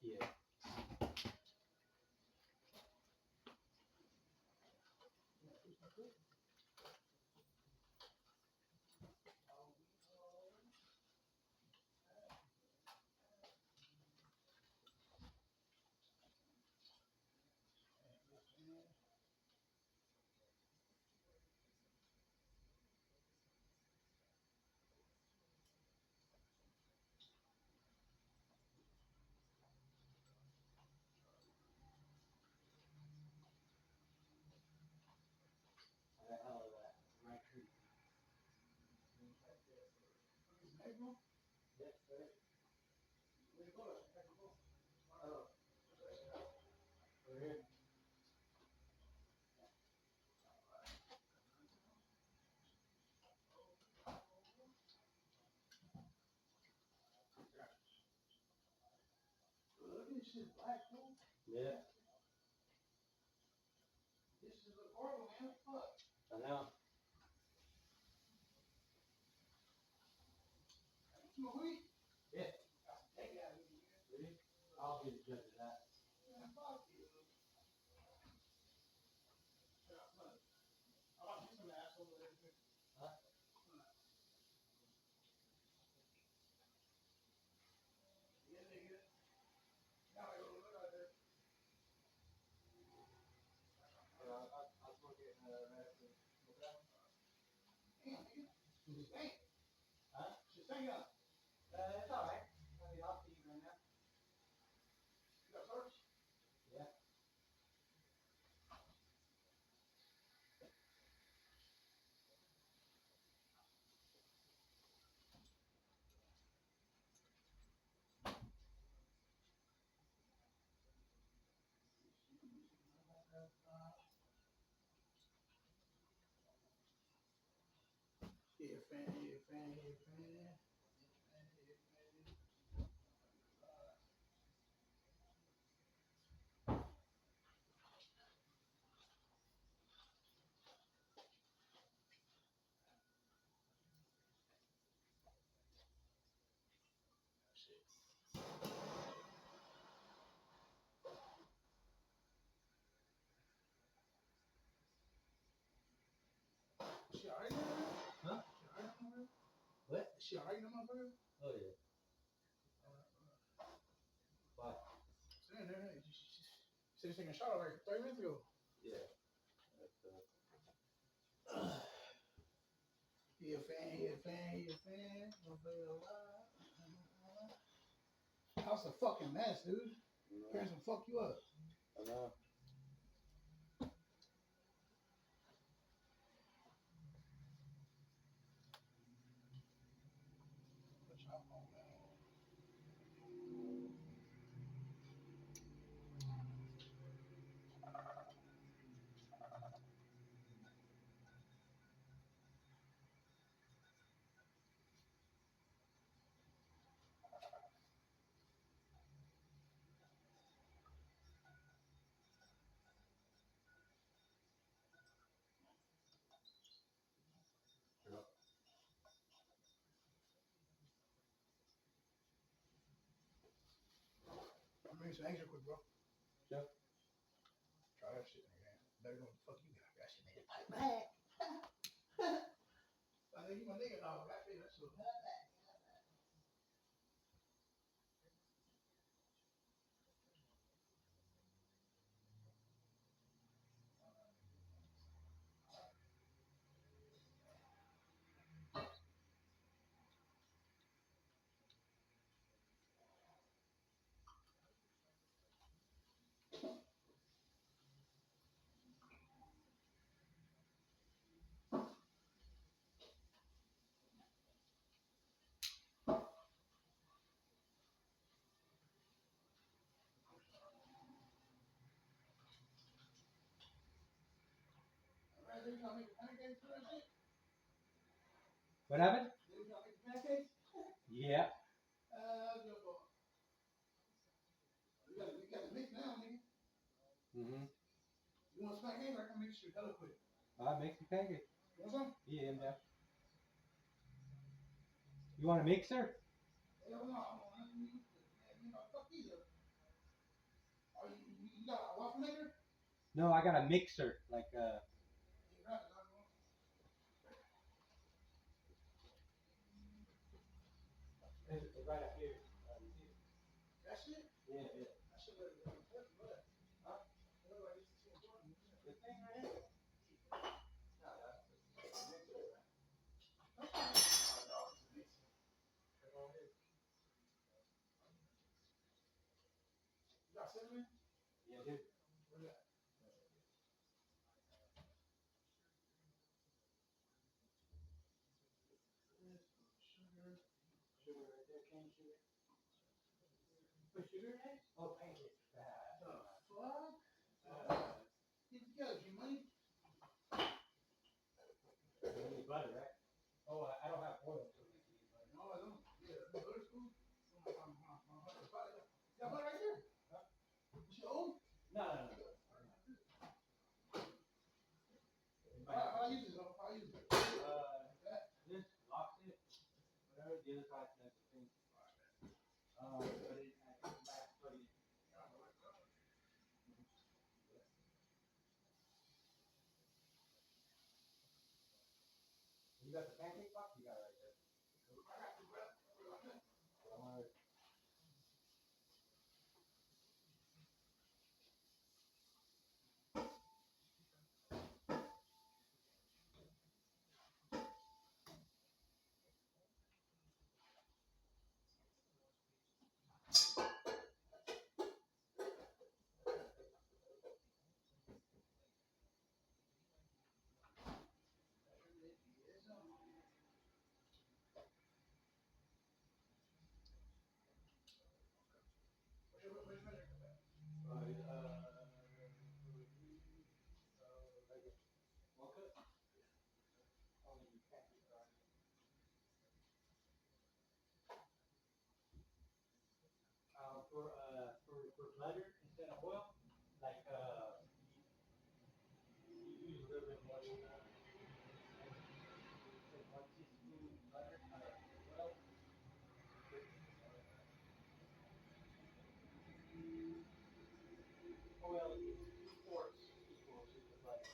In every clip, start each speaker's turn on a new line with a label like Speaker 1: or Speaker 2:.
Speaker 1: Yeah.
Speaker 2: This shit black, fool.
Speaker 1: Yeah.
Speaker 2: This is a horrible, man. Fuck.
Speaker 1: I know.
Speaker 2: Smoke weed?
Speaker 1: Yeah.
Speaker 2: Take it out of here.
Speaker 1: Really? I'll be the judge of that.
Speaker 2: Man, fuck you. I want you some asshole over there.
Speaker 1: Huh?
Speaker 2: Yeah, nigga. Now I go look out there.
Speaker 1: I'll smoke it right after.
Speaker 2: Damn, nigga. Shit stank.
Speaker 1: Huh?
Speaker 2: Shit stank up.
Speaker 1: It's alright. I mean, I'll see you right now.
Speaker 2: You got torch?
Speaker 1: Yeah.
Speaker 2: Yeah, fan. She alright now?
Speaker 1: Huh?
Speaker 2: She alright now?
Speaker 1: What?
Speaker 2: She alright now, motherfucker?
Speaker 1: Oh, yeah. Why?
Speaker 2: She said she taking a shower like 30 minutes ago.
Speaker 1: Yeah.
Speaker 2: He a fan. Motherfucker alive. House a fucking mess, dude. Parents will fuck you up.
Speaker 1: I know.
Speaker 2: I'm bringing some eggs real quick, bro.
Speaker 1: Sure.
Speaker 2: Try that shit, nigga. Better know what the fuck you got. That shit made it pipe back. I think you my nigga, dog. That shit, that shit. Alright, they trying to make pancakes for that shit?
Speaker 1: What happened?
Speaker 2: They trying to make pancakes?
Speaker 1: Yeah.
Speaker 2: Good boy. You got the mix now, nigga.
Speaker 1: Mm-hmm.
Speaker 2: You want some pancakes? I can make sure hella quick.
Speaker 1: Make some pancakes.
Speaker 2: You want some?
Speaker 1: Yeah, I'm down. You want a mixer?
Speaker 2: Hell no, I don't want nothing. You know, fuck either. got a waffle maker?
Speaker 3: No, I got a mixer, like it's right up here. You see it?
Speaker 2: That shit?
Speaker 3: Yeah, yeah.
Speaker 2: That shit was important, but
Speaker 3: Huh?
Speaker 2: otherwise it's too important.
Speaker 3: The thing right here. No, that's the mixer, right?
Speaker 2: You got cinnamon?
Speaker 3: Yeah, dude.
Speaker 2: Where's that? Sugar.
Speaker 3: Sugar right there, cane sugar. Put sugar in it? Oh, pancakes.
Speaker 2: The fuck? Get together, G Money.
Speaker 3: You need butter, right? Oh, I don't have oil, so you need butter.
Speaker 2: No, I don't. Yeah, the butter's cool. Got butter right here.
Speaker 3: Huh?
Speaker 2: Is she old?
Speaker 3: No.
Speaker 2: How I use it though? How I use it?
Speaker 3: This locks it. Whatever. The other side connects the thing. But it, I think the back plug it. You got the pancake box? You got it right there. Alright. For butter instead of oil, like you use a little bit more than say 1 teaspoon butter oil. Oil is 2 quarts equals to the butter.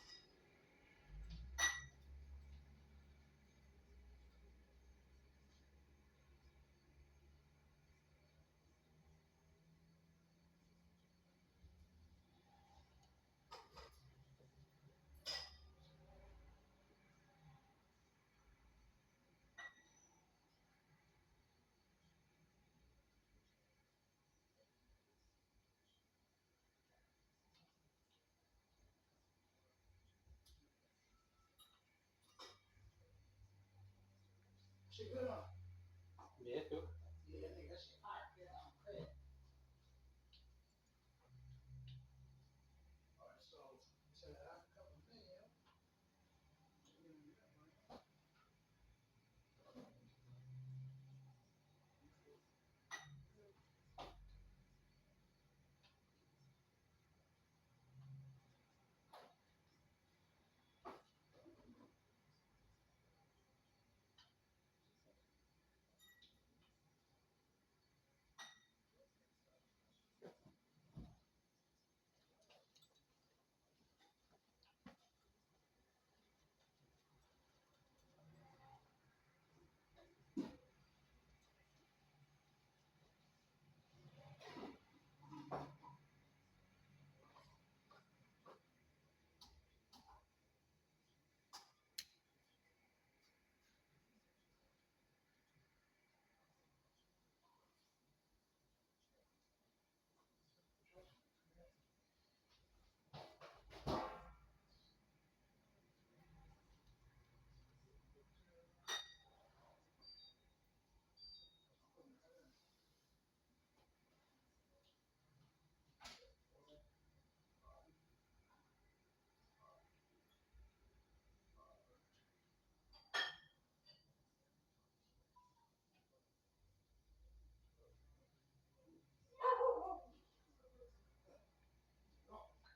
Speaker 2: Shit good, huh?
Speaker 3: Yeah, too.
Speaker 2: Yeah, I think that shit hot. Yeah, I'm crazy. Alright, so you said after a couple of minutes, yeah?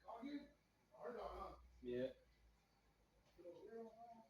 Speaker 2: Dog you? Our dog, huh?
Speaker 3: Yeah.
Speaker 2: Little weirdo, huh?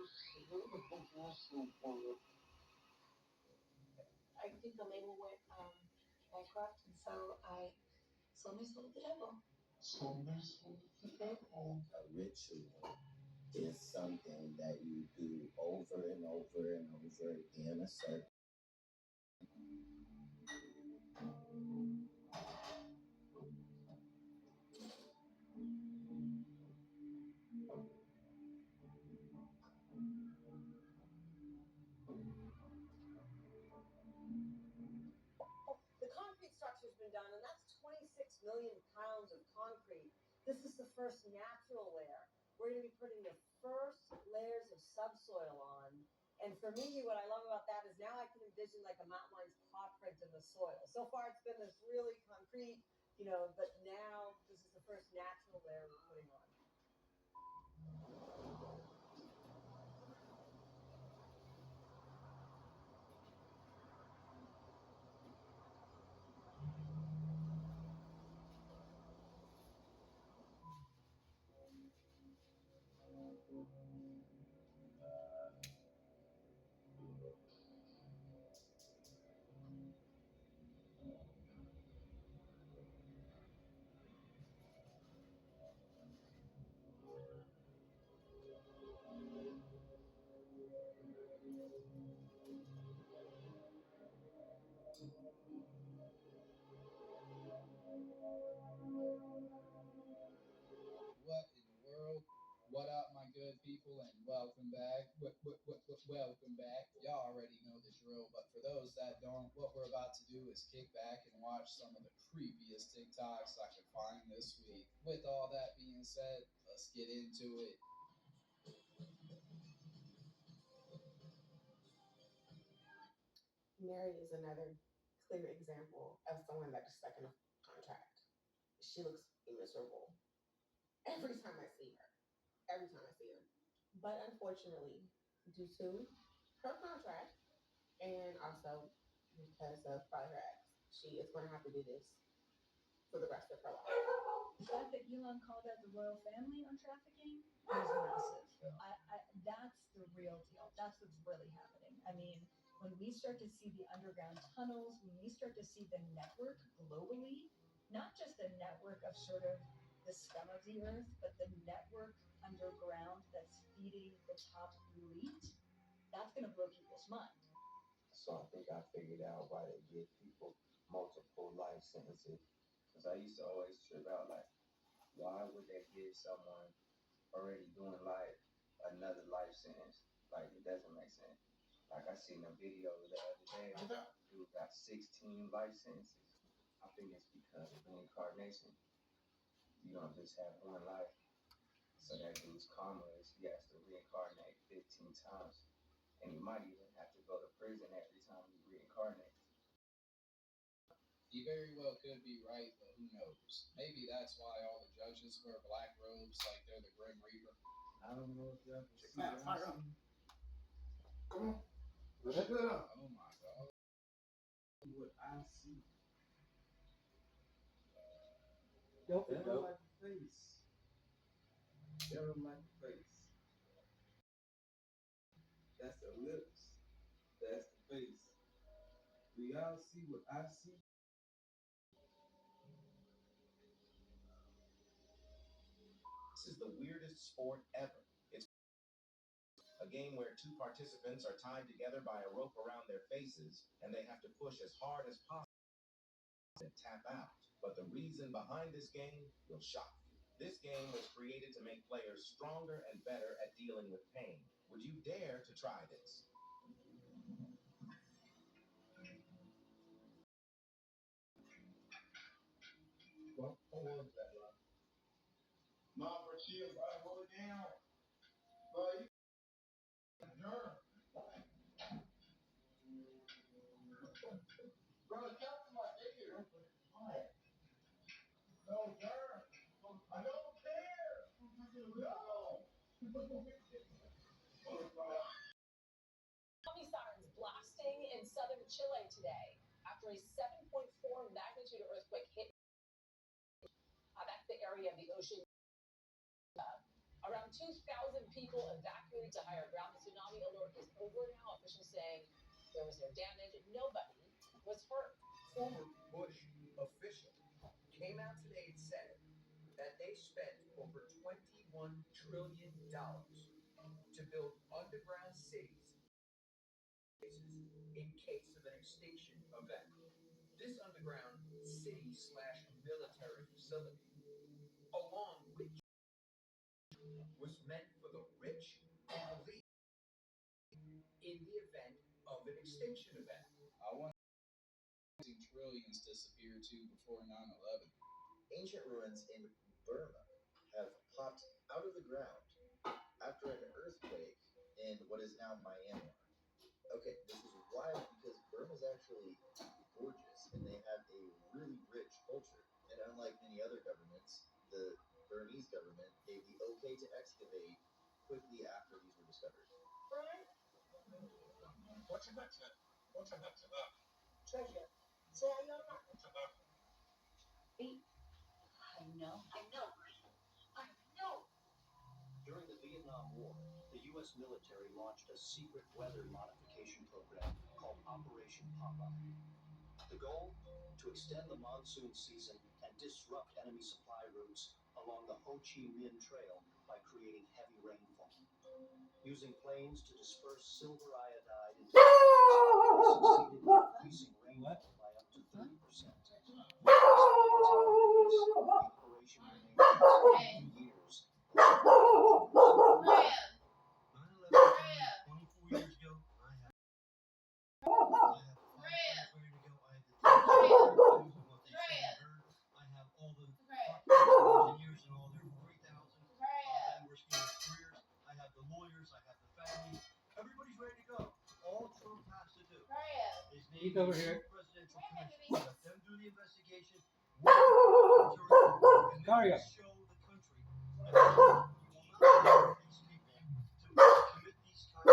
Speaker 4: I think the label went bankrupt, and so I sold my soul to the devil.
Speaker 5: A ritual is something that you do over and over and over in a circle.
Speaker 4: The concrete structure's been done, and that's 26 million pounds of concrete. This is the first natural layer. We're going to be putting the first layers of subsoil on. And for me, what I love about that is now I can envision like a mountain line's paw print in the soil. So far, it's been this really concrete, but now this is the first natural layer we're putting on.
Speaker 3: What in the world? What up, my good people, and welcome back. Welcome back. Y'all already know the drill, but for those that don't, what we're about to do is kick back and watch some of the creepiest TikToks I could find this week. With all that being said, let's get into it.
Speaker 6: Mary is another clear example of someone that is stuck in a contract. She looks miserable every time I see her. Every time I see her. But unfortunately, due to her contract and also because of probably her ex, she is going to have to do this for the rest of her life.
Speaker 7: The fact that Elon called out the royal family on trafficking is massive. That's the real deal. That's what's really happening. I mean, when we start to see the underground tunnels, when we start to see the network globally, not just the network of sort of the scum of the earth, but the network underground that's feeding the top elite, that's going to blow people's mind.
Speaker 5: So I think I figured out why they give people multiple life sentences. Because I used to always trip out like, why would they give someone already doing life another life sentence? Like, it doesn't make sense. Like, I seen a video the other day, dude got 16 life sentences. I think it's because of reincarnation. You don't just have one life. So that dude's karma is he has to reincarnate 15 times. And he might even have to go to prison every time he reincarnates.
Speaker 3: He very well could be right, but who knows? Maybe that's why all the judges wear black robes like they're the Grim Reaper.
Speaker 1: I don't know if y'all can see
Speaker 2: Fire,
Speaker 1: what
Speaker 2: fire
Speaker 1: I
Speaker 2: up.
Speaker 1: see.
Speaker 2: Come on. Let's do it up.
Speaker 3: Oh my god.
Speaker 1: What I see.
Speaker 3: Dope
Speaker 1: That look like a face. That look like a face. That's the lips. That's the face. Do y'all see what I see?
Speaker 8: This is the weirdest sport ever. It's a game where two participants are tied together by a rope around their faces, and they have to push as hard as possible and tap out. But the reason behind this game will shock you. This game was created to make players stronger and better at dealing with pain. Would you dare to try this?
Speaker 1: What was that?
Speaker 2: Mom, for chill, bro. Hold it down. Bro, you nerve. Bro, tell me my nigga. No, nerve. I don't care. No.
Speaker 4: Tommy sirens blasting in southern Chile today after a 7.4 magnitude earthquake hit. That's the area of the ocean. A
Speaker 9: Around 2,000 people evacuated to higher ground. The tsunami alert is over now. Officials saying there was no damage. Nobody was hurt.
Speaker 10: Former Bush official came out today and said that they spent over $21 trillion to build underground cities in case of an extinction event. This underground city/military facility, along with was meant for the rich and elite in the event of an extinction event.
Speaker 3: I want trillions disappear too before 9/11.
Speaker 8: Ancient ruins in Burma have popped out of the ground after an earthquake in what is now Myanmar. Okay, this is wild because Burma is actually gorgeous and they have a really rich culture. And unlike many other governments, the Burmese government gave the okay to excavate quickly after these were discovered.
Speaker 2: What's your next step? What's your next step?
Speaker 4: Treasure. Say I know not.
Speaker 9: I know.
Speaker 11: During the Vietnam War, the U.S. military launched a secret weather modification program called Operation Popeye. The goal? To extend the monsoon season and disrupt enemy supply routes along the Ho Chi Minh Trail by creating heavy rainfall. Using planes to disperse silver iodide into the succeeded in increasing rainfall by up to 30%. The operation remained for 2 years.
Speaker 2: 24 years ago, I had 5 ready to go. I had the what they said and heard. I have all the engineers and all their 3,000 that were still careers. I have the lawyers. I have the family. Everybody's ready to go. All Trump has to do is name
Speaker 12: over
Speaker 2: a
Speaker 12: here.
Speaker 2: presidential commission. Let them do the investigation. And
Speaker 12: Dario.
Speaker 2: then show the country that you will not allow these people to commit these kinds of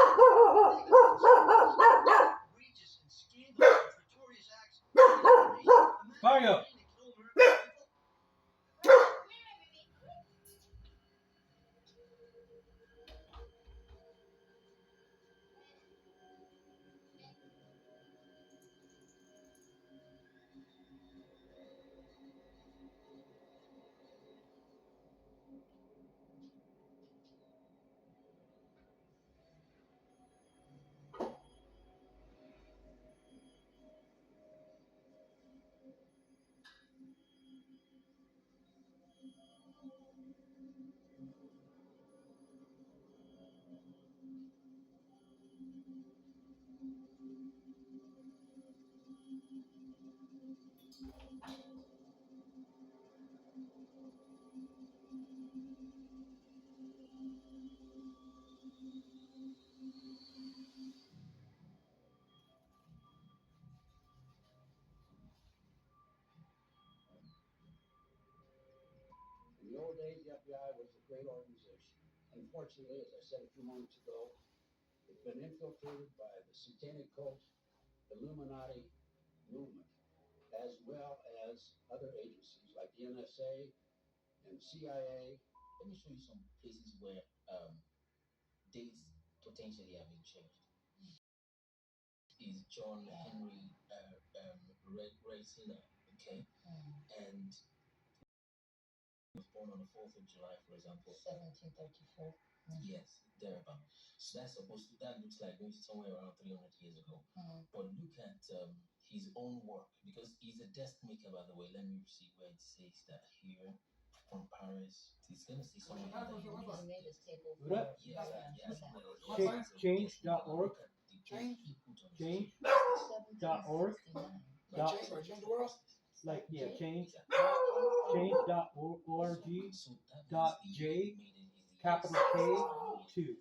Speaker 2: outrageous and scandalous and traitorous acts.
Speaker 12: Dario.
Speaker 13: In the old days, the FBI was a great organization. Unfortunately, as I said a few moments ago, it's been infiltrated by the satanic cult, Illuminati movement, as well as other agencies like the NSA and CIA.
Speaker 14: Let me show you some places where dates potentially have been changed. Is John Henry Reisner, okay? And was born on the 4th of July, for example.
Speaker 9: 1734.
Speaker 14: Yes, thereabout. So that looks like maybe somewhere around 300 years ago. But look at his own work, because he's a desk maker, by the way. Let me see where it says that here. From Paris. It's going to see something like that.
Speaker 12: What?
Speaker 14: Yes.
Speaker 12: Change.org. Change.org. Like, yeah, change.org. J, capital K, 2.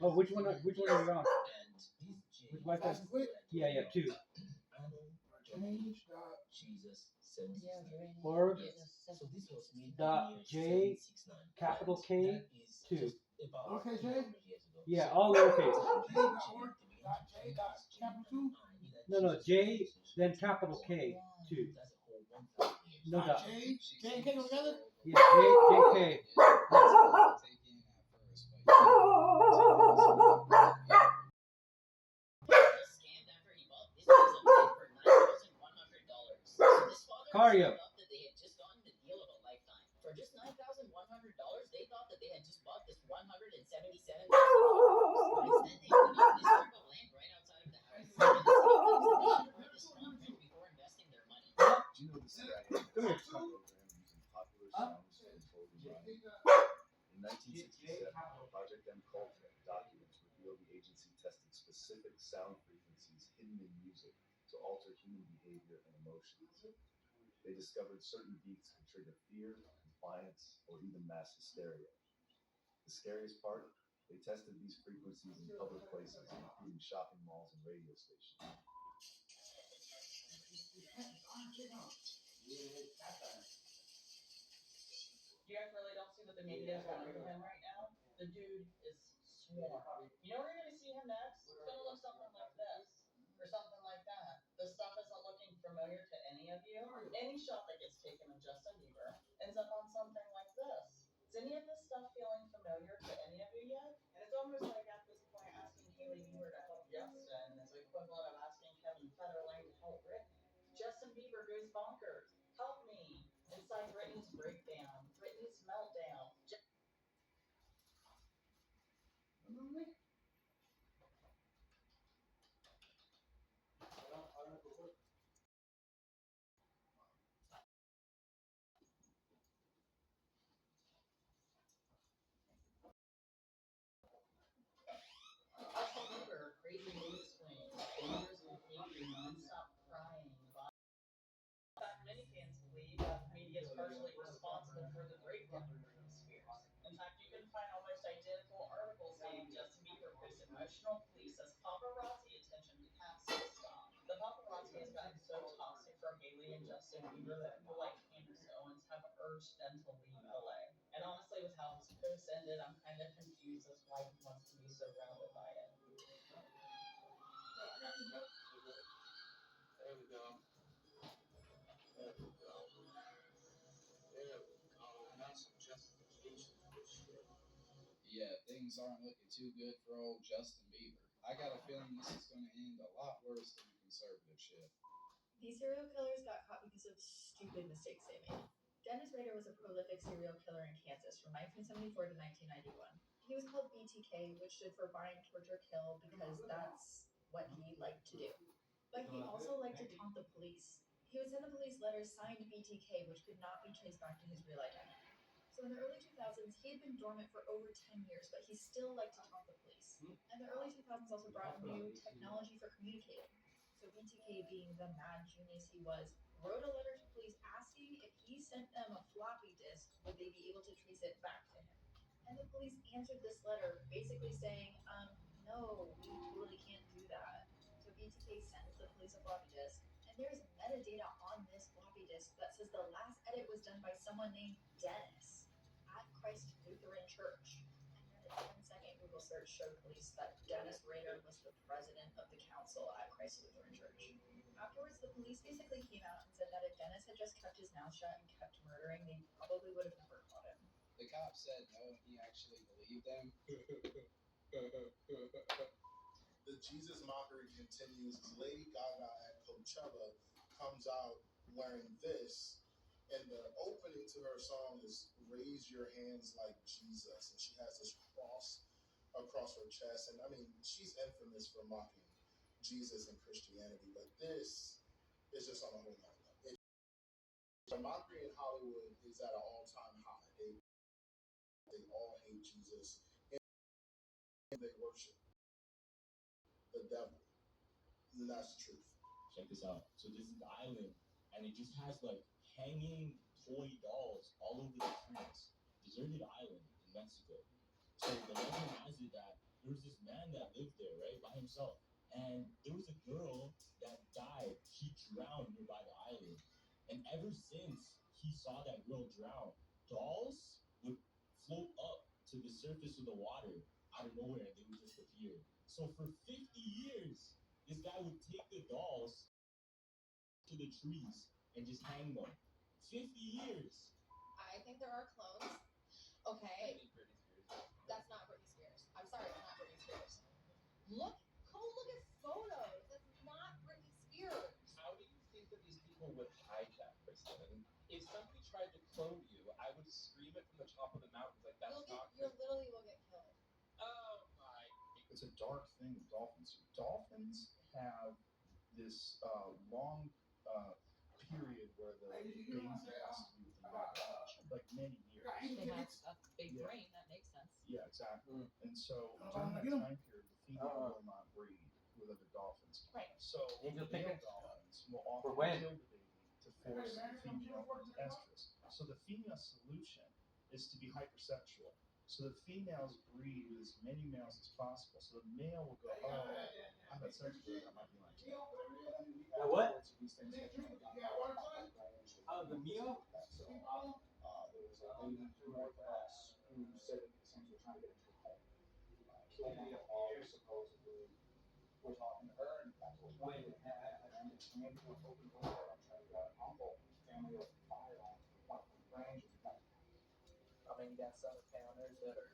Speaker 12: Oh, which one are you on? Which Wi-Fi? Yeah, 2. Org. J, capital K, 2.
Speaker 2: Okay, Jay?
Speaker 12: Yeah, all lowercase. No, J, then capital K, 2. No dot.
Speaker 2: J and K together?
Speaker 12: Yeah, J, K.
Speaker 9: for just $9,100, they thought that they had just bought this 177 house. Instead, they put up this strip of land right outside of the house. And the city claims that they should have read the small print before investing their money.
Speaker 15: Do you know the CIA
Speaker 12: Come here.
Speaker 15: program using popular songs and voting rhyme? In 1967, Project M Culture documents revealed the agency tested specific sound frequencies hidden in music to alter human behavior and emotions. They discovered certain beats could trigger fear, compliance, or even mass hysteria. The scariest part? They tested these frequencies in public places, including shopping malls and radio stations.
Speaker 9: You guys really don't see what the media is doing to him right now? The dude is swarmed. You know where you're gonna see him next? It's gonna look something like this. Or something like that. The stuff isn't looking familiar to any of you. Any shot that gets taken of Justin Bieber ends up on something like this. Is any of this stuff feeling familiar to any of you yet? And it's almost like at this point asking Hailey Bieber to help Justin is the equivalent of asking Kevin Federline to help Britney. Justin Bieber goes bonkers. Help me. Inside Britney's breakdown. Britney's meltdown. Justin Bieber, crazy mood swings, fingers and angry, non-stop crying. Many fans believe that the media is partially responsible for the breakdown of Britney Spears. In fact, you can find almost identical articles saying Justin Bieber faced emotional pleas as paparazzi attention to cast stop. The paparazzi has gotten so toxic for Hailey and Justin Bieber that people like Candace Owens have urged them to leave LA. And honestly, with how his post ended, I'm kind of confused as why he wants to be surrounded by it.
Speaker 3: There we go. There we go. There we go. Now some justification for shit. Yeah, things aren't looking too good for old Justin Bieber. I got a feeling this is going to end a lot worse than the conservative shit.
Speaker 7: These serial killers got caught because of stupid mistakes they made. Dennis Rader was a prolific serial killer in Kansas from 1974 to 1991. He was called BTK, which stood for Bind, Torture, Kill, because that's what he liked to do. But he also liked to taunt the police. He would send the police letters signed BTK, which could not be traced back to his real identity. So in the early 2000s, he had been dormant for over 10 years, but he still liked to taunt the police. And the early 2000s also brought new technology for communicating. So BTK, being the mad genius he was, wrote a letter to police asking if he sent them a floppy disk, would they be able to trace it back to him? And the police answered this letter basically saying, no, we totally can't do that. So BTK sends the police a floppy disk, and there's metadata on this floppy disk that says the last edit was done by someone named Dennis at Christ Lutheran Church. And then a 10-second Google search showed police that Dennis Rader was the president of the council at Christ Lutheran Church. Afterwards, the police basically came out and said that if Dennis had just kept his mouth shut and kept murdering, they probably would have never caught him.
Speaker 3: The cop said no, and he actually believed them.
Speaker 16: The Jesus mockery continues as Lady Gaga at Coachella comes out wearing this, and the opening to her song is "Raise Your Hands Like Jesus," and she has this cross across her chest. And I mean, she's infamous for mocking Jesus and Christianity, but this is just on a whole nother level. The mockery in Hollywood is at an all-time high. They all hate Jesus, and they worship the devil. And that's the truth.
Speaker 14: Check this out. So this is the island, and it just has like hanging toy dolls all over the streets. Deserted island in Mexico. So the legend has it that there was this man that lived there, right, by himself. And there was a girl that died. She drowned nearby the island. And ever since he saw that girl drown, dolls would float up to the surface of the water out of nowhere, and they would just appear. So for 50 years, this guy would take the dolls to the trees and just hang them. 50 years.
Speaker 17: I think there are clones. Okay. That's not Britney Spears. I'm sorry, it's not Britney Spears. Look at photos. That's not Britney Spears.
Speaker 15: How do you think that these people would hijack Kristen?
Speaker 18: if somebody tried to clone you, I would scream it from the top of the mountains like that's not
Speaker 17: You literally will get killed.
Speaker 18: Oh my.
Speaker 15: It's a dark thing with dolphins. Dolphins have this long period where the baby has to be with the mother, like many years.
Speaker 9: They have a big
Speaker 15: Yeah.
Speaker 9: brain, that makes sense.
Speaker 15: Yeah, exactly. And so during that time period, the female will not breed with other dolphins.
Speaker 9: Right.
Speaker 15: So
Speaker 12: Angel
Speaker 15: male
Speaker 12: tickets?
Speaker 15: dolphins will
Speaker 12: For
Speaker 15: often
Speaker 12: when?
Speaker 15: kill the baby to force the female into estrus. So the female solution is to be hypersexual. So the females breed with as many males as possible. So the male will go, oh, I've had sex with her, that might be my kid.
Speaker 12: What?
Speaker 15: So these things get
Speaker 12: Oh, the meal?
Speaker 15: So there was a lady north of us who said that these things were trying to get into her home. Killed one of her fathers, supposedly. We're talking to her, and that's what we did. And it's maybe an open door. I'm trying to get an uncle, family of fire on Point Range.
Speaker 2: I mean, you got some encounters that are,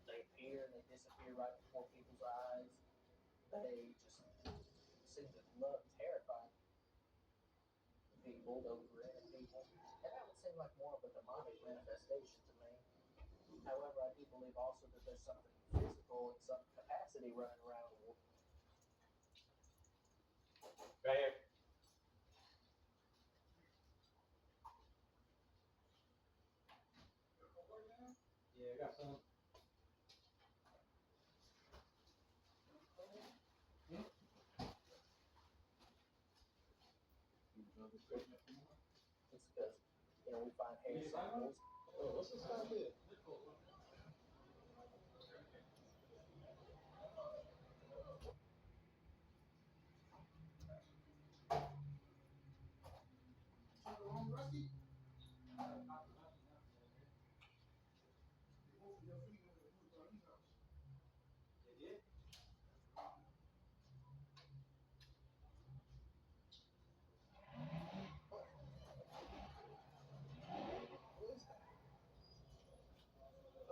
Speaker 2: they appear and they disappear right before people's eyes. They just seem to love terrifying people, those random people. And that would seem like more of a demonic manifestation to me. However, I do believe also that there's something physical in some capacity running around the world.
Speaker 12: Right here. Yeah, I got some.
Speaker 2: It's because, you know, we find hair samples.
Speaker 18: Oh, what's this guy do?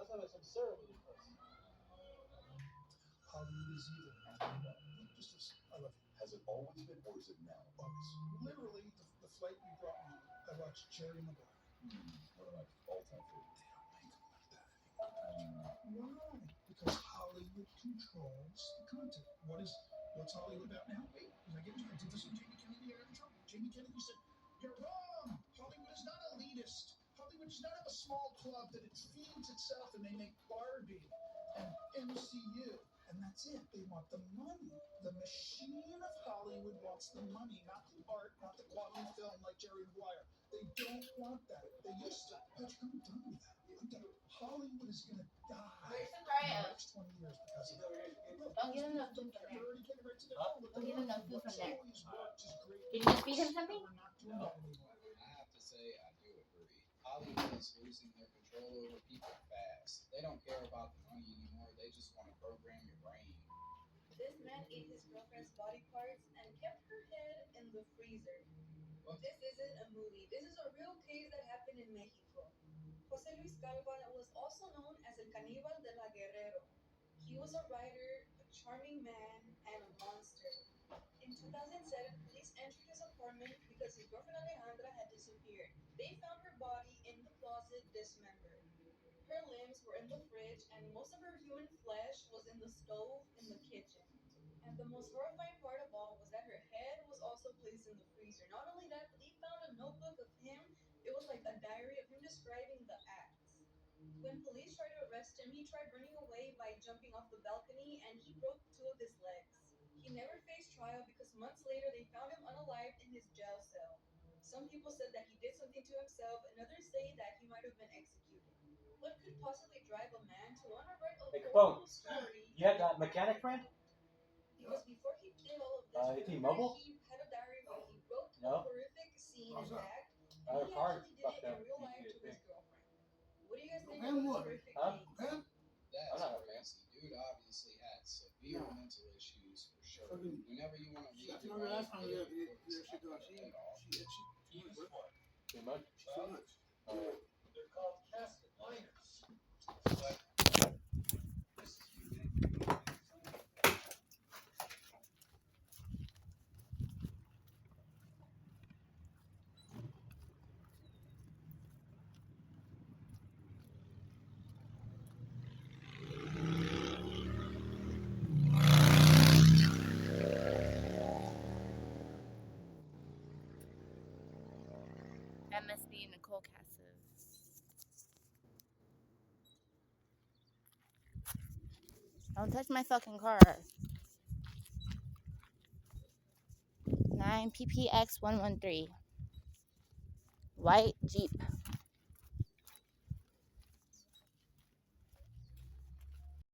Speaker 18: Let's have some ceremony first.
Speaker 15: Hollywood is evil. I love you. Has it always been, or is it now? Always. Literally, the flight you brought me, I watched Jerry Maguire. One of my all-time favorites. They don't make them like that anymore. Why? Because Hollywood controls the content. What's Hollywood about now? Wait, I did this with Jamie Kennedy. I got in trouble. Jamie Kennedy said, "You're wrong. Hollywood is not elitist. Hollywood does not have a small club that it feeds itself, and they make Barbie and MCU, and that's it. They want the money. The machine of Hollywood wants the money, not the art, not the quality film like Jerry Maguire. They don't want that. They used to. Patrick, I'm done with that. I'm done. Hollywood is going to die
Speaker 17: Where's the
Speaker 15: in the
Speaker 17: Bryos?
Speaker 15: next 20 years because of that.
Speaker 17: Don't give him no food from there.
Speaker 15: They're already getting right to the
Speaker 17: Don't give him no food from there.
Speaker 15: Always worked is great.
Speaker 17: Did you just feed him something?
Speaker 15: We're not doing that anymore.
Speaker 3: I have to say, I do agree. Hollywood is losing their control over people fast. They don't care about the money anymore. They just want to program your brain.
Speaker 19: This man ate his girlfriend's body parts and kept her head in the freezer. This isn't a movie. This is a real case that happened in Mexico. Jose Luis Galvan was also known as El Caníbal de la Guerrero. He was a writer, a charming man, and a monster. In 2007, police entered his apartment because his girlfriend Alejandra had disappeared. They found her body in the closet dismembered. Her limbs were in the fridge, and most of her human flesh was in the stove in the kitchen. And the most horrifying part of all was that her head was also placed in the freezer. Not only that, but they found a notebook of him. It was like a diary of him describing the acts. When police tried to arrest him, he tried running away by jumping off the balcony, and he broke 2 of his legs. He never faced trial because months later they found him unalived in his jail cell. Some people said that he did something to himself, and others say that he might have been executed. What could possibly drive a man to want to write a
Speaker 12: Hey,
Speaker 19: horrible
Speaker 12: Capone,
Speaker 19: story?
Speaker 12: you have that mechanic friend?
Speaker 19: Because before he did all of this,
Speaker 12: Is he mobile?
Speaker 19: he had a diary where he wrote
Speaker 12: No?
Speaker 19: a horrific scene
Speaker 12: How's
Speaker 19: and
Speaker 12: that?
Speaker 19: act,
Speaker 12: I
Speaker 19: and
Speaker 12: have
Speaker 19: he
Speaker 12: cards.
Speaker 19: actually did
Speaker 12: Fuck
Speaker 19: it in
Speaker 12: them.
Speaker 19: real life
Speaker 12: You
Speaker 19: to
Speaker 12: see
Speaker 19: his
Speaker 12: it.
Speaker 19: girlfriend. What do you guys think
Speaker 12: Man,
Speaker 19: of this
Speaker 12: what?
Speaker 19: horrific
Speaker 12: Huh?
Speaker 19: case?
Speaker 3: That's
Speaker 12: I'm not a
Speaker 3: crazy. Dude obviously had severe mental issues for sure. Whenever you want to read
Speaker 20: I
Speaker 3: your
Speaker 20: remember last time
Speaker 3: life,
Speaker 20: we
Speaker 3: it
Speaker 20: had
Speaker 3: is important to cut that off.
Speaker 12: Too much?
Speaker 20: Too much.
Speaker 2: They're called casket liners.
Speaker 20: must be Nicole Cassis. Don't touch my fucking car. 9 PPX 113. White Jeep.